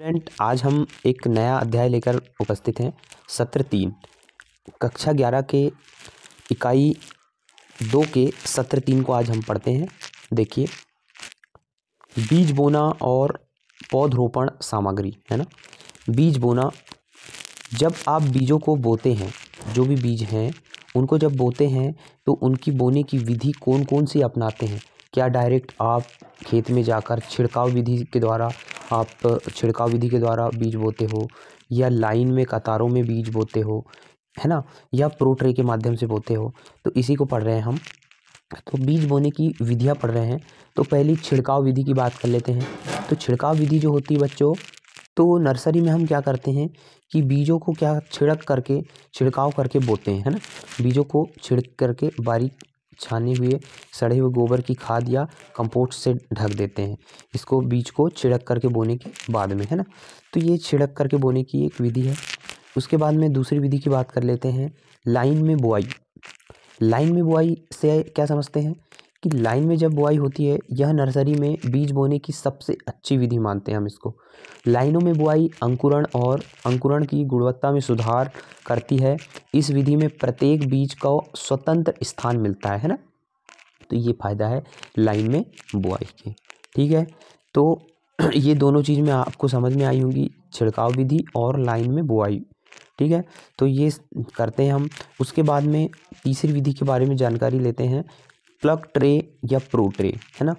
Student, आज हम एक नया अध्याय लेकर उपस्थित हैं। सत्र 3 कक्षा 11 के इकाई 2 के सत्र 3 को आज हम पढ़ते हैं। देखिए, बीज बोना और पौधरोपण सामग्री, है ना। बीज बोना, जब आप बीजों को बोते हैं, जो भी बीज हैं उनको जब बोते हैं तो उनकी बोने की विधि कौन कौन सी अपनाते हैं। क्या डायरेक्ट आप खेत में जाकर छिड़काव विधि के द्वारा बीज बोते हो, या लाइन में कतारों में बीज बोते हो, है ना, या प्रो ट्रे के माध्यम से बोते हो। तो इसी को पढ़ रहे हैं हम। तो बीज बोने की विधियाँ पढ़ रहे हैं। तो पहली छिड़काव विधि की बात कर लेते हैं। तो छिड़काव विधि जो होती है बच्चों, तो नर्सरी में हम क्या करते हैं कि बीजों को छिड़काव करके बोते हैं, है ना। बीजों को छिड़क करके बारीक छाने हुए सड़े हुए गोबर की खाद या कंपोस्ट से ढक देते हैं। इसको बीज को छिड़क करके बोने के बाद में, है ना। तो ये छिड़क करके बोने की एक विधि है। उसके बाद में दूसरी विधि की बात कर लेते हैं, लाइन में बुआई। लाइन में बुआई से क्या समझते हैं कि लाइन में जब बुआई होती है, यह नर्सरी में बीज बोने की सबसे अच्छी विधि मानते हैं हम इसको। लाइनों में बुआई अंकुरण की गुणवत्ता में सुधार करती है। इस विधि में प्रत्येक बीज को स्वतंत्र स्थान मिलता है ना। तो ये फायदा है लाइन में बुआई के। ठीक है, तो ये दोनों चीज़ में आपको समझ में आई होंगी, छिड़काव विधि और लाइन में बुआई। ठीक है, तो ये करते हैं हम। उसके बाद में तीसरी विधि के बारे में जानकारी लेते हैं, प्लग ट्रे या प्रो ट्रे, है ना।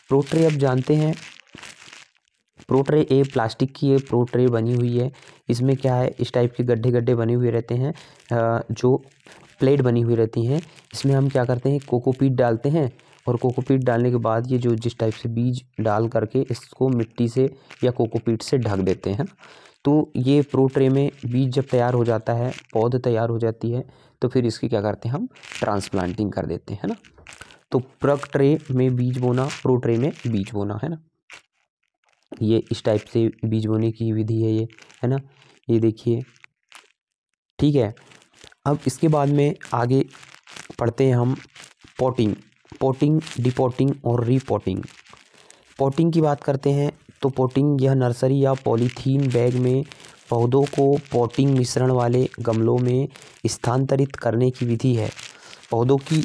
प्रो ट्रे अब जानते हैं, प्रो ट्रे प्लास्टिक की ये प्रो ट्रे बनी हुई है। इसमें क्या है, इस टाइप के गड्ढे गड्ढे बने हुए रहते हैं, जो प्लेट बनी हुई रहती हैं। इसमें हम क्या करते हैं, कोकोपीट डालते हैं, और कोकोपीट डालने के बाद ये जो जिस टाइप से बीज डाल करके इसको मिट्टी से या कोकोपीट से ढक देते हैं। तो ये प्रो ट्रे में बीज जब तैयार हो जाता है, पौध तैयार हो जाती है, तो फिर इसकी क्या करते हैं हम, ट्रांसप्लांटिंग कर देते हैं ना। तो प्लग ट्रे में बीज बोना, प्रो ट्रे में बीज बोना, है ना। ये इस टाइप से बीज बोने की विधि है ये, है ना। ये देखिए, ठीक है। अब इसके बाद में आगे पढ़ते हैं हम पॉटिंग, डिपॉटिंग और रीपॉटिंग। पॉटिंग की बात करते हैं तो पॉटिंग, यह नर्सरी या पॉलीथीन बैग में पौधों को पॉटिंग मिश्रण वाले गमलों में स्थानांतरित करने की विधि है। पौधों की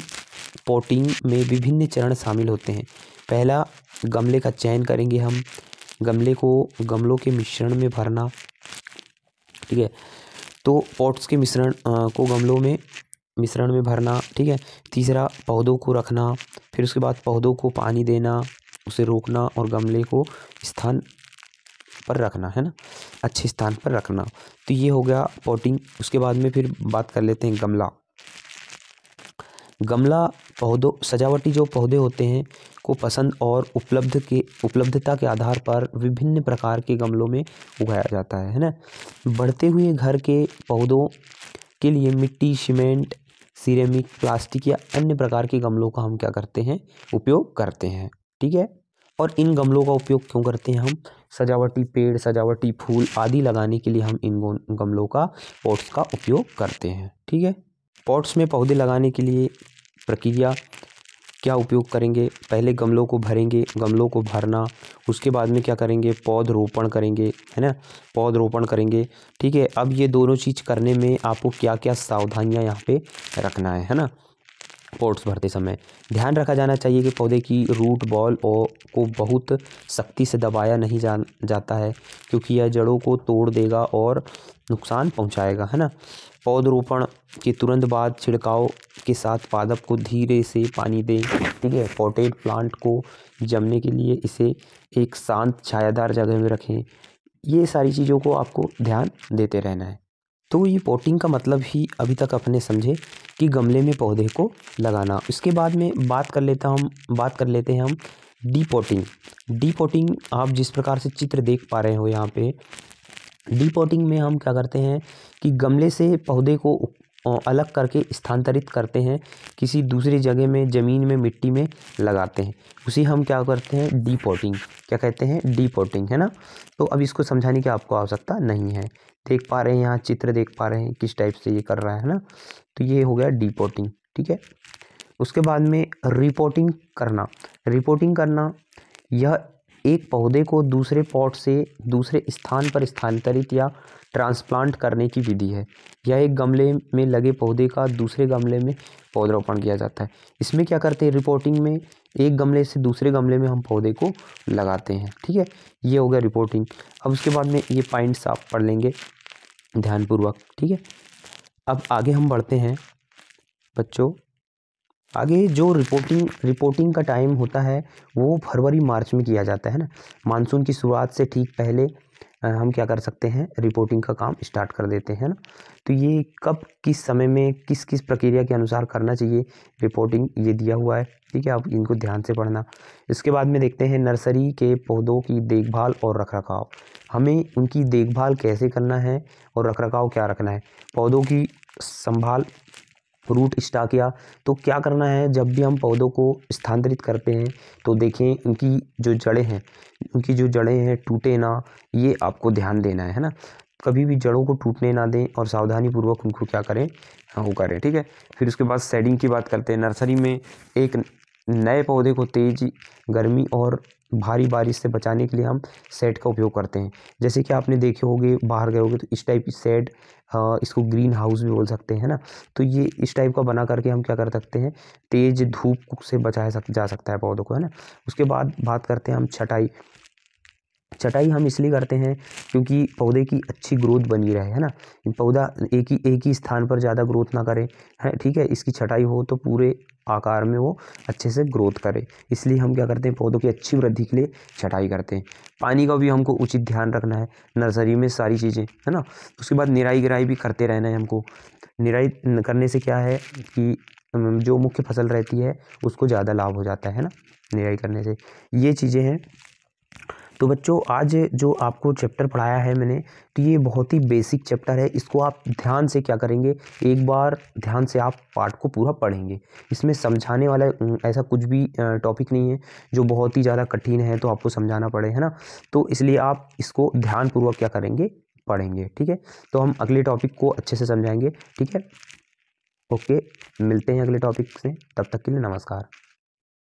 पॉटिंग में विभिन्न चरण शामिल होते हैं। पहला, गमले का चयन करेंगे हम, गमलों के मिश्रण में भरना। ठीक है, तो पॉट्स के को गमलों में मिश्रण में भरना। ठीक है। तीसरा, पौधों को रखना, फिर उसके बाद पौधों को पानी देना, उसे रोकना और गमले को स्थान पर रखना, है ना, अच्छे स्थान पर रखना। तो ये हो गया पॉटिंग। उसके बाद में फिर बात कर लेते हैं गमला पौधों, सजावटी जो पौधे होते हैं को पसंद और उपलब्धता के आधार पर विभिन्न प्रकार के गमलों में उगाया जाता है ना। बढ़ते हुए घर के पौधों के लिए मिट्टी, सीमेंट, सिरेमिक, प्लास्टिक या अन्य प्रकार के गमलों का हम क्या करते हैं, उपयोग करते हैं। ठीक है, और इन गमलों का उपयोग क्यों करते हैं हम, सजावटी पेड़, सजावटी फूल आदि लगाने के लिए हम इन गमलों का, पॉट्स का उपयोग करते हैं। ठीक है, पॉट्स में पौधे लगाने के लिए प्रक्रिया क्या उपयोग करेंगे, पहले गमलों को भरेंगे, गमलों को भरना, उसके बाद में क्या करेंगे, पौधरोपण करेंगे, है ना, पौधरोपण करेंगे। ठीक है, अब ये दोनों चीज़ करने में आपको क्या क्या सावधानियां यहाँ पे रखना है ना। पॉट्स भरते समय ध्यान रखा जाना चाहिए कि पौधे की रूट बॉल को बहुत सख्ती से दबाया नहीं जाता है, क्योंकि यह जड़ों को तोड़ देगा और नुकसान पहुंचाएगा, है ना। पौधरोपण के तुरंत बाद छिड़काव के साथ पादप को धीरे से पानी दें। ठीक है, पॉटेड प्लांट को जमने के लिए इसे एक शांत छायादार जगह में रखें। ये सारी चीज़ों को आपको ध्यान देते रहना है। तो ये पॉटिंग का मतलब ही अभी तक अपने समझे कि गमले में पौधे को लगाना। इसके बाद में बात कर लेते हैं हम डीपॉटिंग। आप जिस प्रकार से चित्र देख पा रहे हो यहाँ पे, डीपॉटिंग में हम क्या करते हैं कि गमले से पौधे को अलग करके स्थानांतरित करते हैं, किसी दूसरी जगह में, ज़मीन में, मिट्टी में लगाते हैं। उसी हम क्या करते हैं, डीपॉटिंग। क्या कहते हैं, डीपॉटिंग, है ना। तो अब इसको समझाने की आपको आवश्यकता नहीं है, देख पा रहे हैं यहाँ चित्र देख पा रहे हैं किस टाइप से ये कर रहा है ना। तो ये हो गया डीपॉटिंग। ठीक है, उसके बाद में रिपोर्टिंग करना। यह एक पौधे को दूसरे पॉट से दूसरे स्थान पर स्थानांतरित या ट्रांसप्लांट करने की विधि है। यह एक गमले में लगे पौधे का दूसरे गमले में पौधरोपण किया जाता है। इसमें क्या करते हैं, रिपोर्टिंग में एक गमले से दूसरे गमले में हम पौधे को लगाते हैं। ठीक है, ये हो गया रिपोर्टिंग। अब उसके बाद में ये पॉइंट्स आप पढ़ लेंगे ध्यानपूर्वक। ठीक है, अब आगे हम बढ़ते हैं बच्चों। आगे जो रिपोर्टिंग का टाइम होता है वो फरवरी मार्च में किया जाता है ना। मानसून की शुरुआत से ठीक पहले हम क्या कर सकते हैं, रिपोर्टिंग का काम स्टार्ट कर देते हैं ना। तो ये कब किस समय में किस किस प्रक्रिया के अनुसार करना चाहिए रिपोर्टिंग, ये दिया हुआ है। ठीक है, आप इनको ध्यान से पढ़ना। इसके बाद में देखते हैं नर्सरी के पौधों की देखभाल और रखरखाव। हमें उनकी देखभाल कैसे करना है और रखरखाव क्या रखना है। पौधों की संभाल, रूट स्टॉक, तो क्या करना है जब भी हम पौधों को स्थानांतरित करते हैं तो देखें उनकी जो जड़ें हैं टूटे ना, ये आपको ध्यान देना है ना। कभी भी जड़ों को टूटने ना दें और सावधानी पूर्वक उनको क्या करें, वो करें। ठीक है, फिर उसके बाद शेडिंग की बात करते हैं। नर्सरी में एक नए पौधे को तेज गर्मी और भारी बारिश से बचाने के लिए हम शेड का उपयोग करते हैं। जैसे कि आपने देखे होंगे, बाहर गए होंगे तो इस टाइप की शेड, इसको ग्रीन हाउस भी बोल सकते हैं ना। तो ये इस टाइप का बना करके हम क्या कर सकते हैं, तेज धूप से बचाया जा सकता है पौधों को, है ना। उसके बाद बात करते हैं हम छटाई हम इसलिए करते हैं क्योंकि पौधे की अच्छी ग्रोथ बनी रहे, है ना। पौधा एक ही स्थान पर ज़्यादा ग्रोथ ना करे, है। ठीक है, इसकी छटाई हो तो पूरे आकार में वो अच्छे से ग्रोथ करे। इसलिए हम क्या करते हैं, पौधों की अच्छी वृद्धि के लिए छटाई करते हैं। पानी का भी हमको उचित ध्यान रखना है नर्सरी में, सारी चीज़ें, है ना। उसके बाद निराई गिराई भी करते रहना है हमको। निराई करने से क्या है कि जो मुख्य फसल रहती है उसको ज़्यादा लाभ हो जाता है ना, निराई करने से। ये चीज़ें हैं। तो बच्चों आज जो आपको चैप्टर पढ़ाया है मैंने, तो ये बहुत ही बेसिक चैप्टर है। इसको आप ध्यान से क्या करेंगे, एक बार ध्यान से आप पाठ को पूरा पढ़ेंगे। इसमें समझाने वाला ऐसा कुछ भी टॉपिक नहीं है जो बहुत ही ज़्यादा कठिन है तो आपको समझाना पड़े, है ना। तो इसलिए आप इसको ध्यानपूर्वक क्या करेंगे, पढ़ेंगे। ठीक है, तो हम अगले टॉपिक को अच्छे से समझाएंगे। ठीक है, ओके, मिलते हैं अगले टॉपिक से। तब तक के लिए नमस्कार।